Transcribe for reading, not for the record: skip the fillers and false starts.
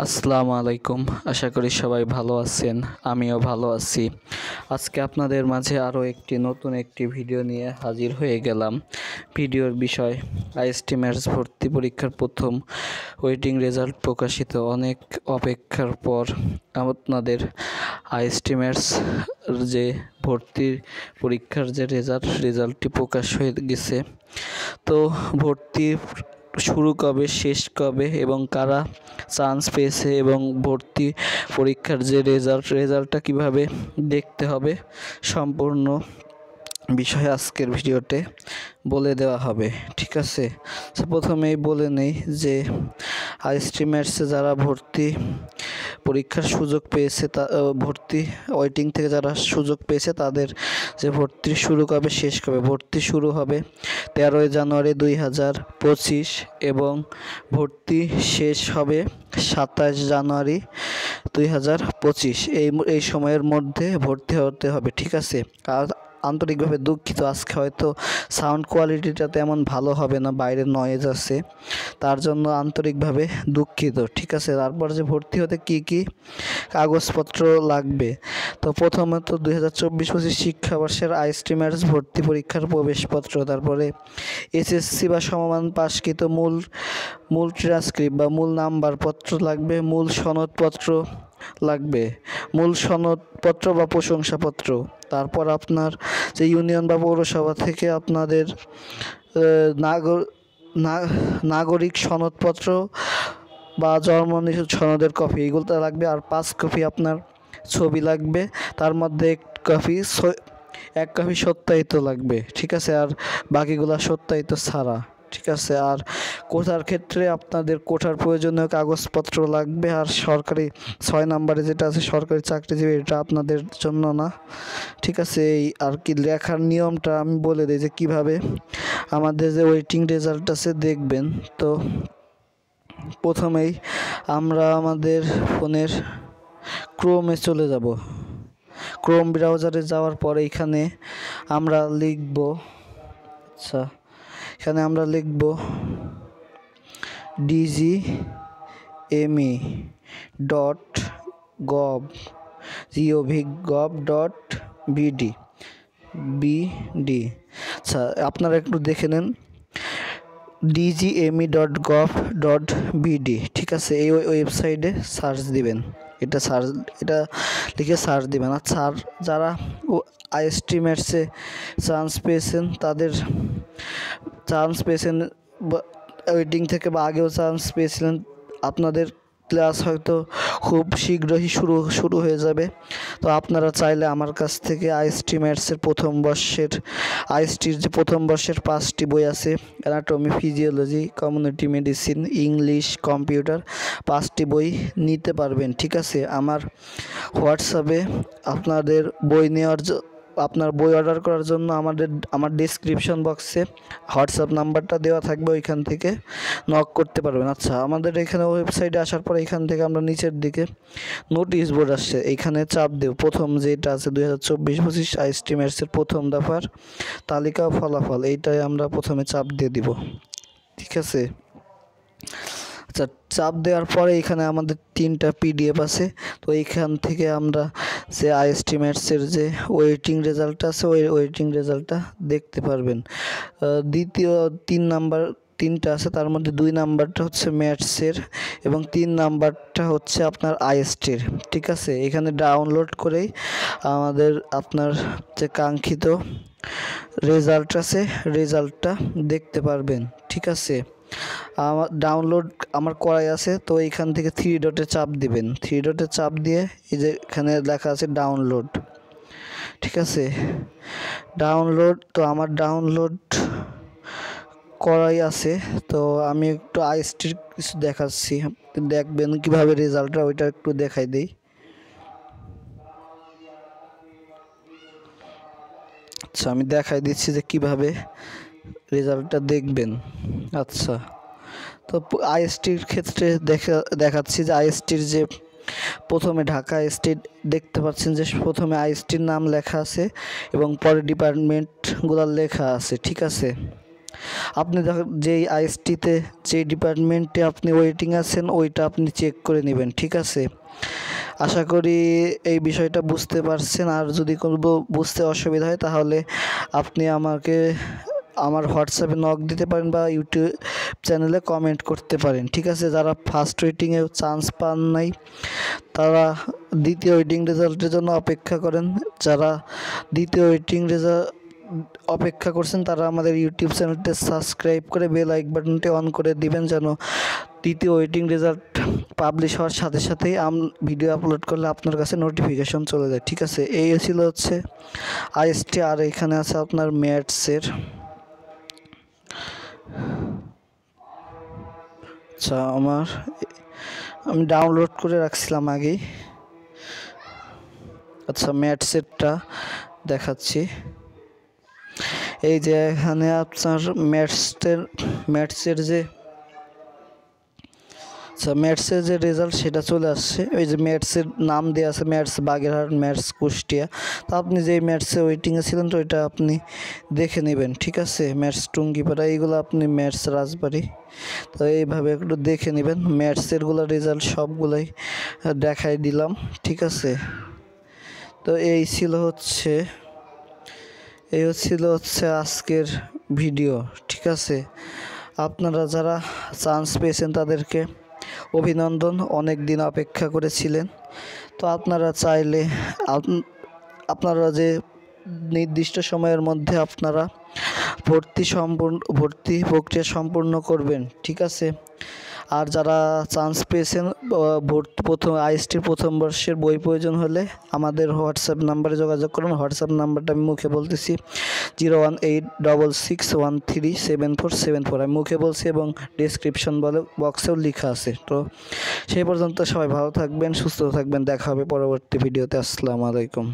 আসসালামু আলাইকুম। আশা করি সবাই ভালো আছেন, আমিও ভালো আছি। আজকে আপনাদের মাঝে আরও নতুন একটি ভিডিও নিয়ে হাজির হয়ে গেলাম। ভিডিওর বিষয় আইএসটি ম্যাথস ভর্তি পরীক্ষার প্রথম ওয়েটিং রেজাল্ট প্রকাশিত। অনেক অপেক্ষার পর আপনাদের আইএসটি ম্যাথস যে ভর্তি পরীক্ষার যে রেজাল্টটি প্রকাশ হয়ে গেছে। তো ভর্তি শুরু কবে, শেষ কবে এবং কারা চান্স পেয়েছে এবং ভর্তি পরীক্ষার যে রেজাল্টটা কিভাবে দেখতে হবে, সম্পূর্ণ বিষয় আজকের ভিডিওতে বলে দেওয়া হবে। ঠিক আছে, প্রথমেই বলে নেই যে আইএসটি ম্যাথসে যারা ভর্তি পরীক্ষার সুযোগ পেয়েছে, ভর্তি ওয়েটিং থেকে যারা সুযোগ পেয়েছে তাদের যে ভর্তি শুরু কবে, শেষ কবে। ভর্তি শুরু হবে 13ই জানুয়ারি 2025 এবং ভর্তি শেষ হবে 27 জানুয়ারি 2025। এই সময়ের মধ্যে ভর্তি হতে হবে। ঠিক আছে, আর আন্তরিকভাবে দুঃখিত, আজকে হয়তো সাউন্ড কোয়ালিটিটা তেমন ভালো হবে না, বাইরে নয়েজ আছে, তার জন্য আন্তরিকভাবে দুঃখিত। ঠিক আছে, তারপর যে ভর্তি হতে কি কি কাগজপত্র লাগবে, তো প্রথমত 2024-25 শিক্ষাবর্ষের আইএসটি ম্যাথস ভর্তি পরীক্ষার প্রবেশপত্র, তারপরে এসএসসি বা সমমান পাশকৃত মূল ট্রান্সক্রিপ্ট বা মূল নাম্বারপত্র লাগবে, মূল সনদপত্র লাগবে, মূল সনদপত্র বা প্রশংসাপত্র। তারপর আপনার যে ইউনিয়ন বা পৌরসভা থেকে আপনাদের নাগরিক সনদপত্র বা জন্ম নিবন্ধন সনদের কপি, এগুলো লাগবে। আর 5 কপি আপনার ছবি লাগবে, তার মধ্যে এক কপি সত্যায়িত লাগবে। ঠিক আছে, আর বাকিগুলা সত্যায়িত ছাড়া। ঠিক আছে, আর কোটার ক্ষেত্রে আপনাদের কোটার প্রয়োজনীয় কাগজপত্র লাগবে। আর সরকারি 6 নম্বরে যেটা আছে সরকারি চাকরিজীবী, এটা আপনাদের জন্য না। ঠিক আছে, এই আর কি লেখার নিয়মটা আমি বলে দিই যে কিভাবে আমাদের যে ওয়েটিং রেজাল্ট আছে দেখবেন। তো প্রথমেই আমরা আমাদের ফোনের ক্রোমে চলে যাব। ক্রোম ব্রাউজারে যাওয়ার পরে এখানে আমরা লিখব, এখানে আমরা লিখব dgme.gov.bd। আচ্ছা, আপনারা একটু দেখে নেন dgme.gov.bd। ঠিক আছে, এই ওয়েবসাইটে সার্চ দিবেন, এটা লিখে সার্চ দিবেন। আর যারা আইএসটি ম্যাথসে চান্স পেয়েছেন, তাদের চান্স পেয়েছেন ওয়েটিং থেকে বা আগেও চান্স পেয়েছিলেন, আপনাদের ক্লাস হয়তো খুব শীঘ্রই শুরু হয়ে যাবে। তো আপনারা চাইলে আমার কাছ থেকে আইএসটি ম্যাথসের আইএসটির যে প্রথম বর্ষের 5টি বই আছে, anatomy, physiology, community medicine, English, computer, 5টি বই নিতে পারবেন। ঠিক আছে, আমার হোয়াটসঅ্যাপে আপনার বই অর্ডার করার জন্য আমার ডেসক্রিপশন বক্সে হোয়াটসঅ্যাপ নাম্বারটা দেওয়া থাকবে, ওইখান থেকে নক করতে পারবেন। আচ্ছা, আমাদের এখানে ওয়েবসাইটে আসার পর এখান থেকে আমরা নিচের দিকে নোটিশ বোর্ড আসছে, এইখানে চাপ দেব। প্রথম যেটা আছে 2024-25 আইএসটি ম্যাথসের প্রথম দফার তালিকা ও ফলাফল, এইটাই আমরা প্রথমে চাপ দিয়ে দিব। ঠিক আছে, আচ্ছা, চাপ দেওয়ার পরে এখানে আমাদের 3টা পিডিএফ আছে। তো এইখান থেকে আমরা যে আইএসটি ম্যাথসের যে ওয়েটিং রেজাল্ট আছে, ওই ওয়েটিং রেজাল্টটা দেখতে পারবেন। দ্বিতীয় 3টা আছে, তার মধ্যে 2 নাম্বারটা হচ্ছে ম্যাথসের এবং 3 নাম্বারটা হচ্ছে আপনার আইএসটির। ঠিক আছে, এখানে ডাউনলোড করেই আপনার যে কাঙ্ক্ষিত রেজাল্ট আছে, রেজাল্টটা দেখতে পারবেন। ঠিক আছে, আমার ডাউনলোড করাই আছে। তো এইখান থেকে 3 ডটে চাপ দিবেন, 3 ডটে চাপ দিয়ে এই যে এখানে লেখা আছে ডাউনলোড। ঠিক আছে, ডাউনলোড, তো আমার ডাউনলোড করাই আছে। তো আমি একটু আইএসটির কিছু দেখাচ্ছি, দেখবেন কিভাবে রেজাল্টটা, ওইটা একটু দেখাই দিই। আচ্ছা, আমি দেখাই দিচ্ছি যে কিভাবে রেজাল্টটা দেখবেন। আচ্ছা, তো আইএসটির ক্ষেত্রে দেখাচ্ছি যে আইএসটির যে প্রথমে ঢাকা স্টেট দেখতে পাচ্ছেন যে প্রথমে আইএসটির নাম লেখা আছে এবং পরে ডিপার্টমেন্টগুলো লেখা আছে। ঠিক আছে, আপনি যেই আইএসটিতে যে ডিপার্টমেন্টে আপনি ওয়েটিং আছেন ওইটা আপনি চেক করে নেবেন, ঠিক আছে? আশা করি এই বিষয়টা বুঝতে পারছেন। আর যদি কোনো বুঝতে অসুবিধা হয় তাহলে আপনি আমাকে আমার হোয়াটসঅ্যাপে নক দিতে পারেন বা ইউটিউব চ্যানেলে কমেন্ট করতে পারেন, ঠিক আছে? যারা ফার্স্ট ওয়েটিংয়ে চান্স পান নাই তারা দ্বিতীয় ওয়েটিং রেজাল্টের জন্য অপেক্ষা করেন। যারা দ্বিতীয় ওয়েটিং রেজাল্ট অপেক্ষা করছেন তারা আমাদের ইউটিউব চ্যানেলটি সাবস্ক্রাইব করে বেল আইকন বাটনটি অন করে দিবেন, যেন দ্বিতীয় ওয়েটিং রেজাল্ট পাবলিশ হওয়ার সাথে সাথেই ভিডিও আপলোড করলে আপনার কাছে নোটিফিকেশন চলে যায়, ঠিক আছে? এই ছিল হচ্ছে আইএসটি। আর এখানে আছে আপনার ম্যাথসের। আচ্ছা, আমি ডাউনলোড করে রাখছিলাম আগেই। আচ্ছা, ম্যাথসেরটা দেখাচ্ছি। এই যে এখানে আপনার ম্যাথসের যে রেজাল্ট সেটা চলে আসছে। ওই যে ম্যাথসের নাম দেওয়া আছে, ম্যাথস বাগেরহাট, ম্যাথস কুষ্টিয়া। তো আপনি যেই ম্যাথসে ওয়েটিংয়ে ছিলেন তো ওইটা আপনি দেখে নেবেন, ঠিক আছে? ম্যাথস টুঙ্গিপাড়া, এইগুলো আপনি ম্যাথস রাজবাড়ি, তো এইভাবে একটু দেখে নেবেন। ম্যাথসেরগুলো রেজাল্ট সবগুলোই দেখাই দিলাম, ঠিক আছে? তো এই ছিল হচ্ছে আজকের ভিডিও, ঠিক আছে? আপনারা যারা চান্স পেয়েছেন তাদেরকে অভিনন্দন, অনেক দিন অপেক্ষা করেছিলেন। তো আপনারা চাইলে আপনারা যে নির্দিষ্ট সময়ের মধ্যে আপনারা ভর্তি প্রক্রিয়া সম্পূর্ণ করবেন, ঠিক আছে? আর যারা চান্স পেয়েছেন আইএসটির প্রথম বর্ষের বই প্রয়োজন হলে আমাদের হোয়াটসঅ্যাপ নাম্বারে যোগাযোগ করুন। হোয়াটসঅ্যাপ নাম্বারটা আমি মুখে বলতেছি, 01866137474। আমি মুখে বলছি এবং ডেসক্রিপশন বক্সেও লেখা আছে। তো সেই পর্যন্ত সবাই ভালো থাকবেন, সুস্থ থাকবেন, দেখা হবে পরবর্তী ভিডিওতে। আসসালামু আলাইকুম।